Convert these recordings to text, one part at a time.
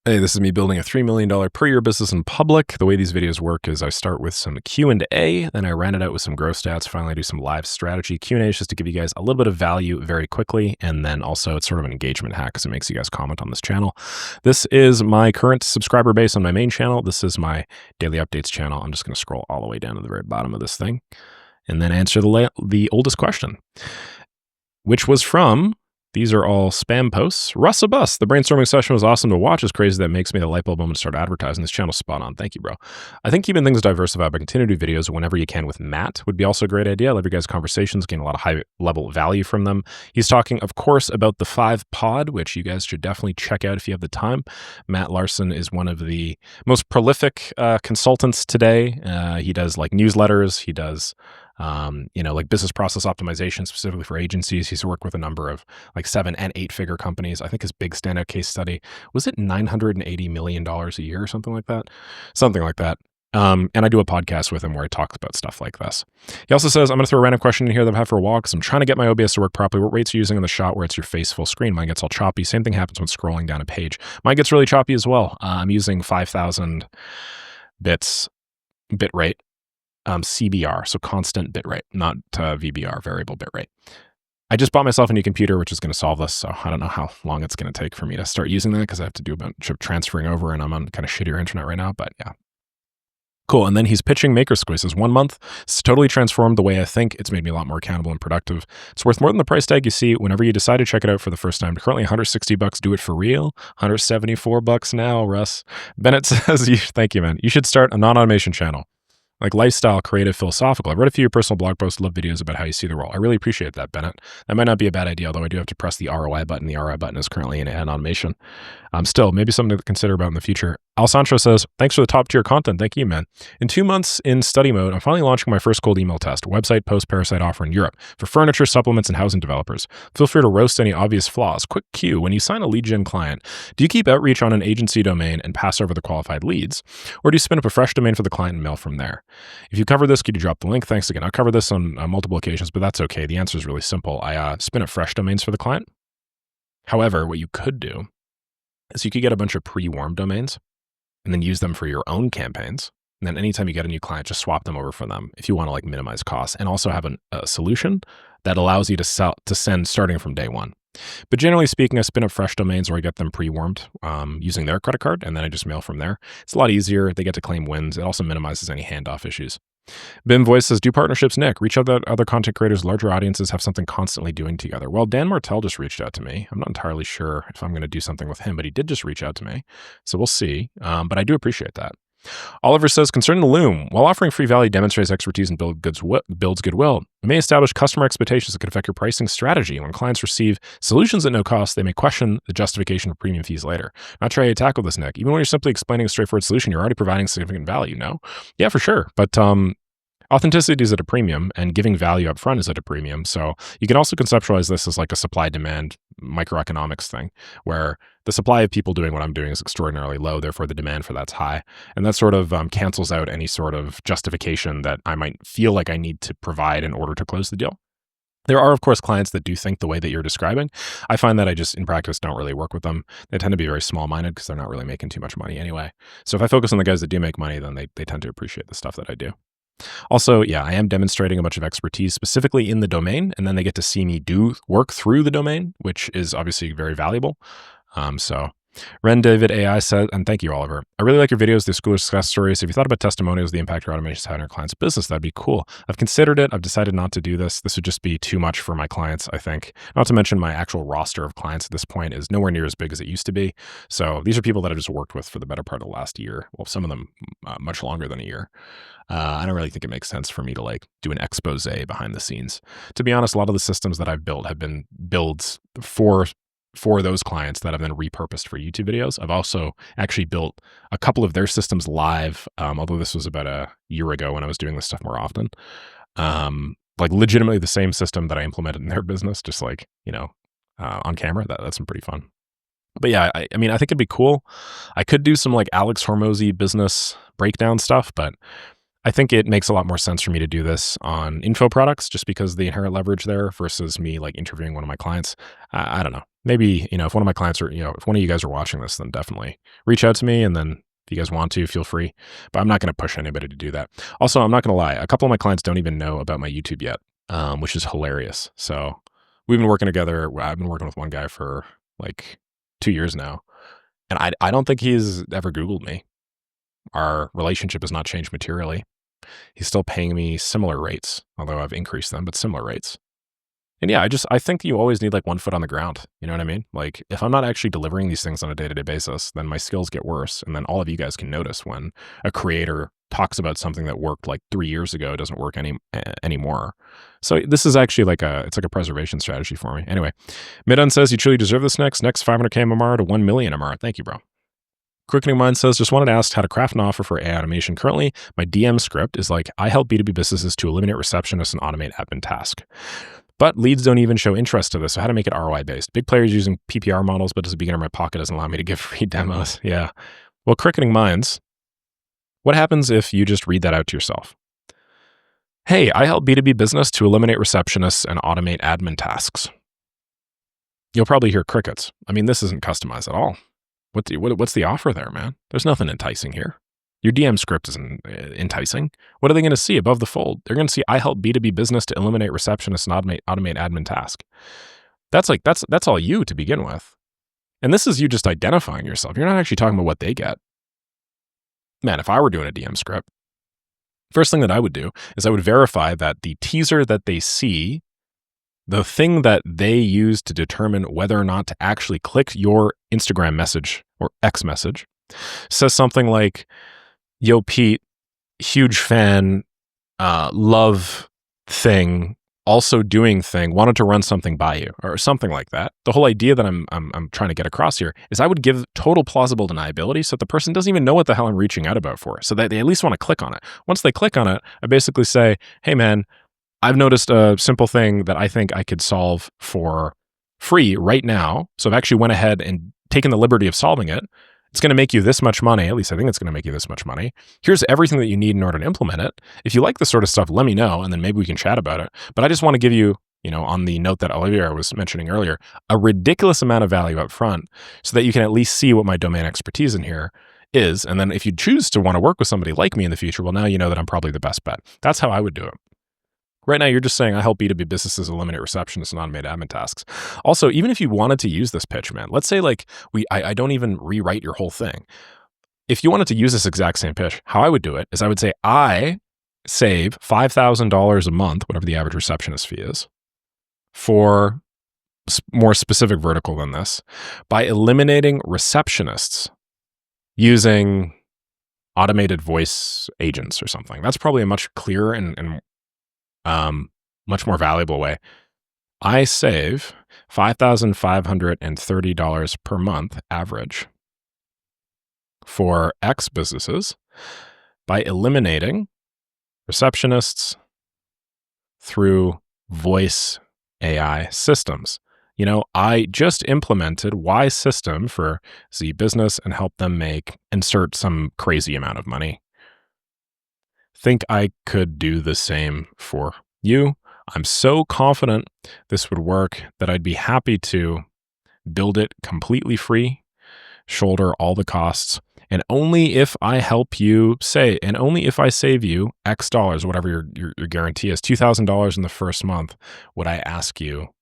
Hey, this is me building a $3 million per year business in public. The way these videos work is I start with some Q&A, then I round it out with some growth stats, finally do some live strategy. Q&A is just to give you guys a little bit of value very quickly, and then also it's sort of an engagement hack because it makes you guys comment on this channel. This is my current subscriber base on my main channel. This is my daily updates channel. I'm just going to scroll all the way down to the very bottom of this thing and then answer the oldest question, which was from... These are all spam posts. Russ a Bus. The brainstorming session was awesome to watch. It's crazy that makes me the light bulb moment to start advertising. This channel's spot on. Thank you, bro. I think keeping things diversified by continue to do videos whenever you can with Matt would be also a great idea. I love your guys' conversations, gain a lot of high-level value from them. He's talking, of course, about the 5 Pod, which you guys should definitely check out if you have the time. Matt Larsen is one of the most prolific consultants today. He does like newsletters. He does... like business process optimization specifically for agencies. He's worked with a number of like 7 and 8 figure companies. I think his big standout case study, was it $980 million a year or something like that? Something like that. And I do a podcast with him where I talk about stuff like this. He also says, I'm going to throw a random question in here that I've had for a while because I'm trying to get my OBS to work properly. What rates are you using on the shot where it's your face full screen? Mine gets all choppy. Same thing happens when scrolling down a page. Mine gets really choppy as well. I'm using 5,000 bit rate. CBR, so constant bitrate, not VBR, variable bitrate. I just bought myself a new computer, which is going to solve this, so I don't know how long it's going to take for me to start using that because I have to do a bunch of transferring over, and I'm on kind of shittier internet right now, but yeah. Cool, and then he's pitching Makerspace. He says, 1 month, it's totally transformed the way I think. It's made me a lot more accountable and productive. It's worth more than the price tag you see whenever you decide to check it out for the first time. Currently $160, do it for real. $174 now, Russ. Bennett says, thank you, man. You should start a non-automation channel. Like lifestyle, creative, philosophical. I've read a few of your personal blog posts, love videos about how you see the world. I really appreciate that, Bennett. That might not be a bad idea, although I do have to press the ROI button. The ROI button is currently in automation. Still, maybe something to consider about in the future. Al Sancho says, thanks for the top tier content. Thank you, man. In 2 months in study mode, I'm finally launching my first cold email test, website post-parasite offer in Europe for furniture, supplements, and housing developers. Feel free to roast any obvious flaws. Quick cue, when you sign a lead gen client, do you keep outreach on an agency domain and pass over the qualified leads? Or do you spin up a fresh domain for the client and mail from there? If you cover this, could you drop the link? Thanks again. I'll cover this on multiple occasions, but that's okay. The answer is really simple. I spin up fresh domains for the client. However, what you could do is you could get a bunch of pre-warm domains and then use them for your own campaigns. And then anytime you get a new client, just swap them over for them if you want to like minimize costs and also have a solution that allows you to send starting from day one. But generally speaking, I spin up fresh domains or I get them pre-warmed using their credit card, and then I just mail from there. It's a lot easier. They get to claim wins. It also minimizes any handoff issues. Bim Voice says, do partnerships, Nick. Reach out to other content creators, larger audiences, have something constantly doing together. Well, Dan Martell just reached out to me. I'm not entirely sure if I'm going to do something with him, but he did just reach out to me. So we'll see. But I do appreciate that. Oliver says, concerning the Loom, while offering free value demonstrates expertise and builds goodwill, it may establish customer expectations that could affect your pricing strategy. When clients receive solutions at no cost, they may question the justification of premium fees later. Not try to tackle this, Nick. Even when you're simply explaining a straightforward solution, you're already providing significant value, no? Yeah, for sure. But authenticity is at a premium and giving value up front is at a premium. So you can also conceptualize this as like a supply-demand microeconomics thing where the supply of people doing what I'm doing is extraordinarily low. Therefore, the demand for that's high. And that sort of cancels out any sort of justification that I might feel like I need to provide in order to close the deal. There are, of course, clients that do think the way that you're describing. I find that I just, in practice, don't really work with them. They tend to be very small-minded because they're not really making too much money anyway. So if I focus on the guys that do make money, then they tend to appreciate the stuff that I do. Also, yeah, I am demonstrating a bunch of expertise specifically in the domain, and then they get to see me do work through the domain, which is obviously very valuable. So Ren David AI said, and thank you, Oliver. I really like your videos, the school success stories. If you thought about testimonials, the impact your automations had on your client's business, that'd be cool. I've considered it. I've decided not to do this. This would just be too much for my clients, I think. Not to mention my actual roster of clients at this point is nowhere near as big as it used to be. So these are people that I've just worked with for the better part of the last year. Well, some of them much longer than a year. I don't really think it makes sense for me to like do an expose behind the scenes. To be honest, a lot of the systems that I've built have been builds for those clients that I've then repurposed for YouTube videos. I've also actually built a couple of their systems live, although this was about a year ago when I was doing this stuff more often. Like legitimately the same system that I implemented in their business, just like, on camera. That's been pretty fun. But yeah, I mean, I think it'd be cool. I could do some like Alex Hormozy business breakdown stuff, but I think it makes a lot more sense for me to do this on info products just because of the inherent leverage there versus me like interviewing one of my clients. I don't know. maybe, if one of my clients are, if one of you guys are watching this, then definitely reach out to me. And then if you guys want to, feel free. But I'm not going to push anybody to do that. Also, I'm not going to lie. A couple of my clients don't even know about my YouTube yet, which is hilarious. So we've been working together. I've been working with one guy for like 2 years now. And I don't think he's ever Googled me. Our relationship has not changed materially. He's still paying me similar rates, although I've increased them, but similar rates. And yeah, I think you always need like one foot on the ground. You know what I mean? Like if I'm not actually delivering these things on a day-to-day basis, then my skills get worse. And then all of you guys can notice when a creator talks about something that worked like 3 years ago, doesn't work anymore. So this is actually it's like a preservation strategy for me. Anyway, Midun says, you truly deserve this next 500K MMR to 1 million MMR. Thank you, bro. Quickening Mind says, just wanted to ask how to craft an offer for AI automation. Currently, my DM script is like, I help B2B businesses to eliminate receptionists and automate admin tasks. But leads don't even show interest to this. So how to make it ROI based? Big players using PPR models, but as a beginner, my pocket doesn't allow me to give free demos. Yeah. Well, Quickening Minds, what happens if you just read that out to yourself? Hey, I help B2B business to eliminate receptionists and automate admin tasks. You'll probably hear crickets. I mean, this isn't customized at all. What's the offer there, man? There's nothing enticing here. Your DM script isn't enticing. What are they going to see above the fold? They're going to see, I help B2B business to eliminate receptionists and automate admin tasks. That's all you to begin with. And this is you just identifying yourself. You're not actually talking about what they get. Man, if I were doing a DM script, first thing that I would do is I would verify that the teaser that they see, the thing that they use to determine whether or not to actually click your Instagram message or X message, says something like, yo, Pete, huge fan, love thing, also doing thing, wanted to run something by you, or something like that. The whole idea that I'm trying to get across here is I would give total plausible deniability so the person doesn't even know what the hell I'm reaching out about for, so that they at least want to click on it. Once they click on it, I basically say, hey man, I've noticed a simple thing that I think I could solve for free right now. So I've actually went ahead and taken the liberty of solving it. It's going to make you this much money. At least I think it's going to make you this much money. Here's everything that you need in order to implement it. If you like this sort of stuff, let me know, and then maybe we can chat about it. But I just want to give you, on the note that Olivia was mentioning earlier, a ridiculous amount of value up front so that you can at least see what my domain expertise in here is. And then if you choose to want to work with somebody like me in the future, well, now you know that I'm probably the best bet. That's how I would do it. Right now, you're just saying, I help B2B businesses eliminate receptionists and automate admin tasks. Also, even if you wanted to use this pitch, man, let's say like I don't even rewrite your whole thing. If you wanted to use this exact same pitch, how I would do it is I would say, I save $5,000 a month, whatever the average receptionist fee is, for more specific vertical than this, by eliminating receptionists using automated voice agents or something. That's probably a much clearer and much more valuable way. I save $5,530 per month average for X businesses by eliminating receptionists through voice AI systems. I just implemented Y system for Z business and helped them insert some crazy amount of money. Think I could do the same for you. I'm so confident this would work that I'd be happy to build it completely free, shoulder all the costs, and only if I help you and only if I save you X dollars, whatever your guarantee is, $2,000 in the first month, would I ask you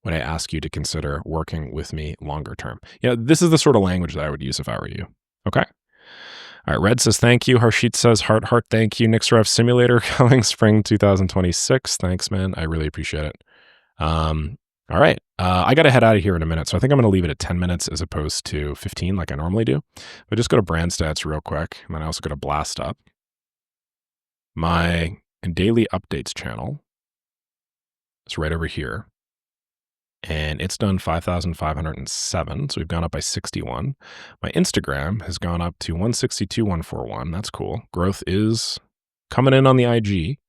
to consider working with me longer term. This is the sort of language that I would use if I were you. Okay. All right, Red says, thank you. Harshit says, heart, thank you. Saraev Simulator coming spring 2026. Thanks, man. I really appreciate it. All right. I got to head out of here in a minute. So I think I'm going to leave it at 10 minutes as opposed to 15 like I normally do. But just go to brand stats real quick. And then I also go to blast up. My daily updates channel is right over here. And it's done 5,507. So we've gone up by 61. My Instagram has gone up to 162,141. That's cool. Growth is coming in on the IG.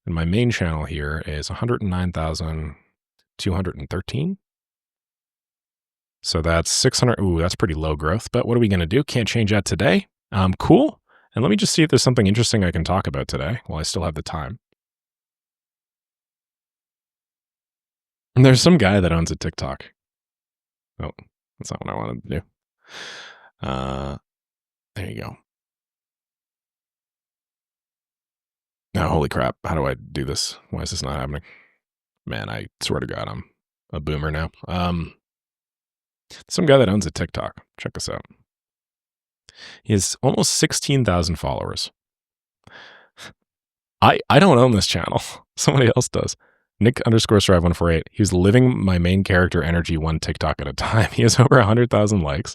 And my main channel here is 109,213. So that's 600. Ooh, that's pretty low growth. But what are we going to do? Can't change that today. Cool. And let me just see if there's something interesting I can talk about today while I still have the time. And there's some guy that owns a TikTok. Oh, that's not what I wanted to do. There you go. Now, holy crap. How do I do this? Why is this not happening? Man, I swear to God, I'm a boomer now. Some guy that owns a TikTok. Check this out. He has almost 16,000 followers. I don't own this channel. Somebody else does. Nick_Saraev148. He was living my main character energy one TikTok at a time. He has over 100,000 likes.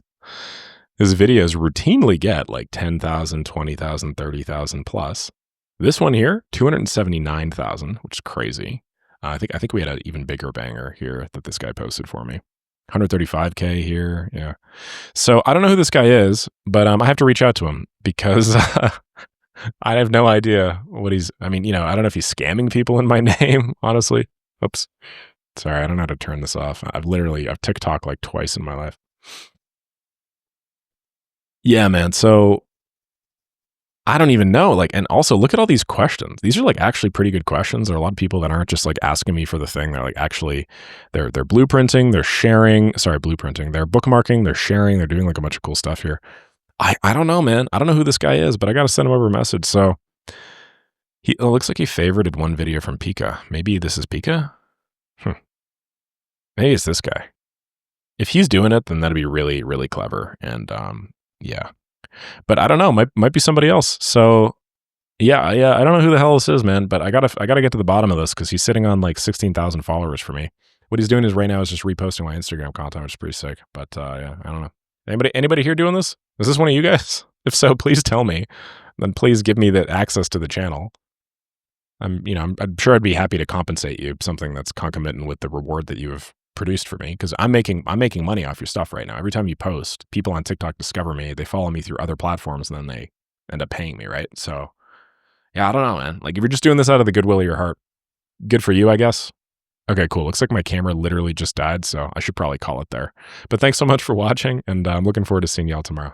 His videos routinely get like 10,000, 20,000, 30,000 plus. This one here, 279,000, which is crazy. I think we had an even bigger banger here that this guy posted for me. 135K here. Yeah. So I don't know who this guy is, but I have to reach out to him because I have no idea what I don't know if he's scamming people in my name, honestly. Oops. Sorry, I don't know how to turn this off. I've TikTok like twice in my life. Yeah, man. So I don't even know. And also look at all these questions. These are like actually pretty good questions. There are a lot of people that aren't just like asking me for the thing. They're like actually, they're blueprinting, they're sharing. Sorry, blueprinting. They're bookmarking, they're sharing, they're doing like a bunch of cool stuff here. I don't know, man. I don't know who this guy is, but I got to send him over a message. So it looks like he favorited one video from Pika. Maybe this is Pika? Maybe it's this guy. If he's doing it, then that'd be really, really clever. And yeah. But I don't know. Might be somebody else. So yeah. I don't know who the hell this is, man. But I gotta get to the bottom of this because he's sitting on like 16,000 followers for me. What he's doing is right now is just reposting my Instagram content, which is pretty sick. But yeah, I don't know. Anybody here doing this? Is this one of you guys? If so, please tell me. Then please give me the access to the channel. I'm sure I'd be happy to compensate you something that's concomitant with the reward that you have produced for me because I'm making money off your stuff right now. Every time you post, people on TikTok discover me, they follow me through other platforms, and then they end up paying me, right? So yeah, I don't know, man. Like if you're just doing this out of the goodwill of your heart, good for you, I guess. Okay, cool. Looks like my camera literally just died, so I should probably call it there. But thanks so much for watching, and I'm looking forward to seeing y'all tomorrow.